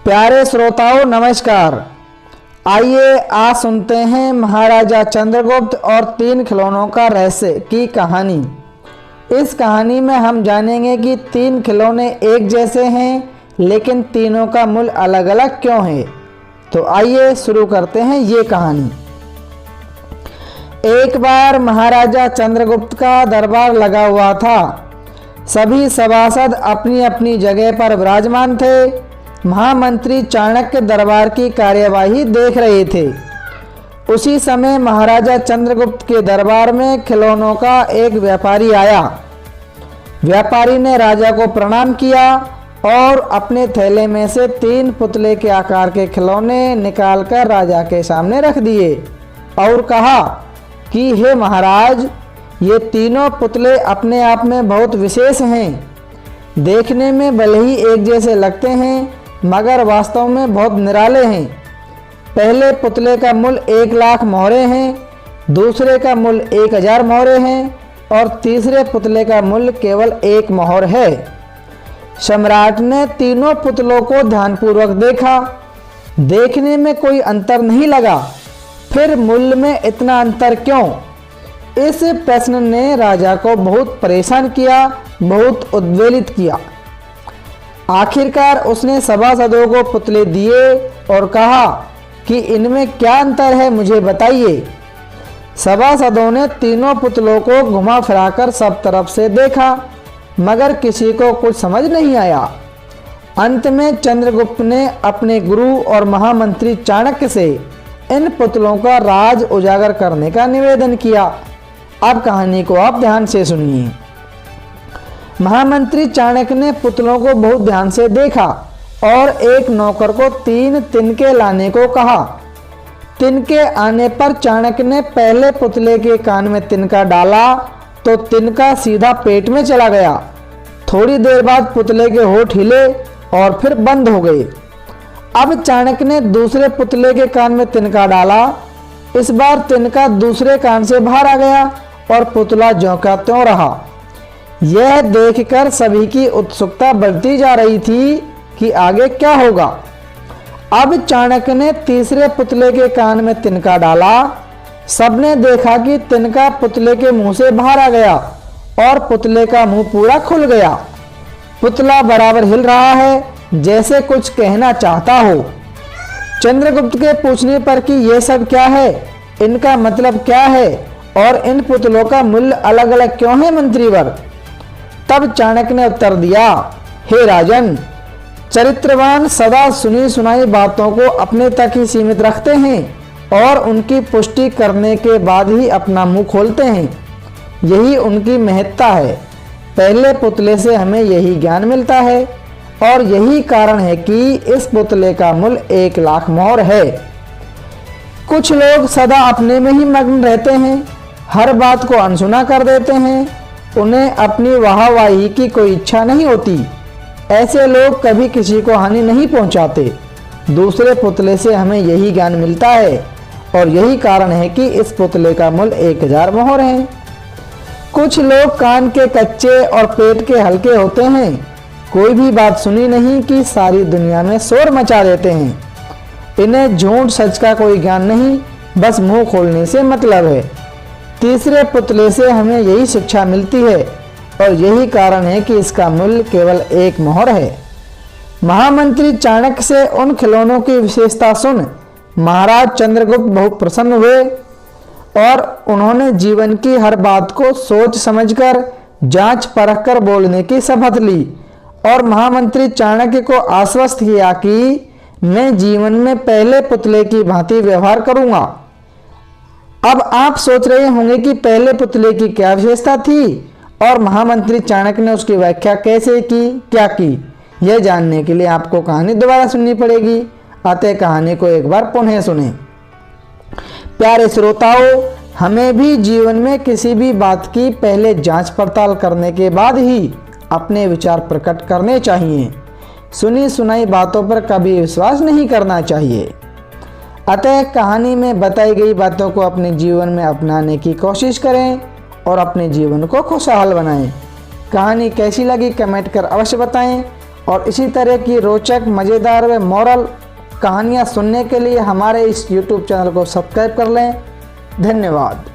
प्यारे श्रोताओं नमस्कार। आइए आज सुनते हैं महाराजा चंद्रगुप्त और 3 खिलौनों का रहस्य की कहानी। इस कहानी में हम जानेंगे कि 3 खिलौने एक जैसे हैं लेकिन तीनों का मूल्य अलग अलग क्यों है। तो आइए शुरू करते हैं ये कहानी। एक बार महाराजा चंद्रगुप्त का दरबार लगा हुआ था। सभी सभासद अपनी अपनी जगह पर विराजमान थे। महामंत्री चाणक्य दरबार की कार्यवाही देख रहे थे। उसी समय महाराजा चंद्रगुप्त के दरबार में खिलौनों का एक व्यापारी आया। व्यापारी ने राजा को प्रणाम किया और अपने थैले में से 3 पुतले के आकार के खिलौने निकालकर राजा के सामने रख दिए और कहा कि हे महाराज, ये तीनों पुतले अपने आप में बहुत विशेष हैं। देखने में भले ही एक जैसे लगते हैं मगर वास्तव में बहुत निराले हैं। पहले पुतले का मूल्य 1 लाख मोहरे हैं, दूसरे का मूल्य 1000 मोहरे हैं और तीसरे पुतले का मूल्य केवल 1 मोहर है। सम्राट ने तीनों पुतलों को ध्यानपूर्वक देखा। देखने में कोई अंतर नहीं लगा। फिर मूल्य में इतना अंतर क्यों? इस प्रश्न ने राजा को बहुत परेशान किया, बहुत उद्वेलित किया। आखिरकार उसने सभासदों को पुतले दिए और कहा कि इनमें क्या अंतर है, मुझे बताइए। सभासदों ने तीनों पुतलों को घुमा फिराकर सब तरफ से देखा मगर किसी को कुछ समझ नहीं आया। अंत में चंद्रगुप्त ने अपने गुरु और महामंत्री चाणक्य से इन पुतलों का राज उजागर करने का निवेदन किया। अब कहानी को आप ध्यान से सुनिए। महामंत्री चाणक्य ने पुतलों को बहुत ध्यान से देखा और एक नौकर को 3 तिनके लाने को कहा। तिनके आने पर चाणक्य ने पहले पुतले के कान में तिनका डाला तो तिनका सीधा पेट में चला गया। थोड़ी देर बाद पुतले के होंठ हिले और फिर बंद हो गए। अब चाणक्य ने दूसरे पुतले के कान में तिनका डाला। इस बार तिनका दूसरे कान से बाहर आ गया और पुतला ज्यों का त्यों रहा। यह देखकर सभी की उत्सुकता बढ़ती जा रही थी कि आगे क्या होगा। अब चाणक्य ने तीसरे पुतले के कान में तिनका डाला। सबने देखा कि तिनका पुतले के मुंह से बाहर आ गया और पुतले का मुंह पूरा खुल गया। पुतला बराबर हिल रहा है जैसे कुछ कहना चाहता हो। चंद्रगुप्त के पूछने पर कि यह सब क्या है, इनका मतलब क्या है और इन पुतलों का मूल्य अलग अलग क्यों है मंत्रीवर? तब चाणक्य ने उत्तर दिया, हे राजन, चरित्रवान सदा सुनी सुनाई बातों को अपने तक ही सीमित रखते हैं और उनकी पुष्टि करने के बाद ही अपना मुंह खोलते हैं। यही उनकी महत्ता है। पहले पुतले से हमें यही ज्ञान मिलता है और यही कारण है कि इस पुतले का मूल्य 1 लाख मोहर है। कुछ लोग सदा अपने में ही मग्न रहते हैं, हर बात को अनसुना कर देते हैं। उन्हें अपनी वाहवाही की कोई इच्छा नहीं होती। ऐसे लोग कभी किसी को हानि नहीं पहुंचाते। दूसरे पुतले से हमें यही ज्ञान मिलता है और यही कारण है कि इस पुतले का मूल्य 1000 मोहर है। कुछ लोग कान के कच्चे और पेट के हल्के होते हैं। कोई भी बात सुनी नहीं कि सारी दुनिया में शोर मचा देते हैं। इन्हें झूठ सच का कोई ज्ञान नहीं, बस मुंह खोलने से मतलब है। तीसरे पुतले से हमें यही शिक्षा मिलती है और यही कारण है कि इसका मूल्य केवल 1 मोहर है। महामंत्री चाणक्य से उन खिलौनों की विशेषता सुन महाराज चंद्रगुप्त बहुत प्रसन्न हुए और उन्होंने जीवन की हर बात को सोच समझकर जांच परख कर बोलने की शपथ ली और महामंत्री चाणक्य को आश्वस्त किया कि मैं जीवन में पहले पुतले की भांति व्यवहार करूंगा। अब आप सोच रहे होंगे कि पहले पुतले की क्या विशेषता थी और महामंत्री चाणक्य ने उसकी व्याख्या कैसे की, क्या की। यह जानने के लिए आपको कहानी दोबारा सुननी पड़ेगी। अतः कहानी को एक बार पुनः सुने। प्यारे श्रोताओं, हमें भी जीवन में किसी भी बात की पहले जांच पड़ताल करने के बाद ही अपने विचार प्रकट करने चाहिए। सुनी सुनाई बातों पर कभी विश्वास नहीं करना चाहिए। अतः कहानी में बताई गई बातों को अपने जीवन में अपनाने की कोशिश करें और अपने जीवन को खुशहाल बनाएं। कहानी कैसी लगी कमेंट कर अवश्य बताएं और इसी तरह की रोचक, मज़ेदार व मोरल कहानियाँ सुनने के लिए हमारे इस YouTube चैनल को सब्सक्राइब कर लें। धन्यवाद।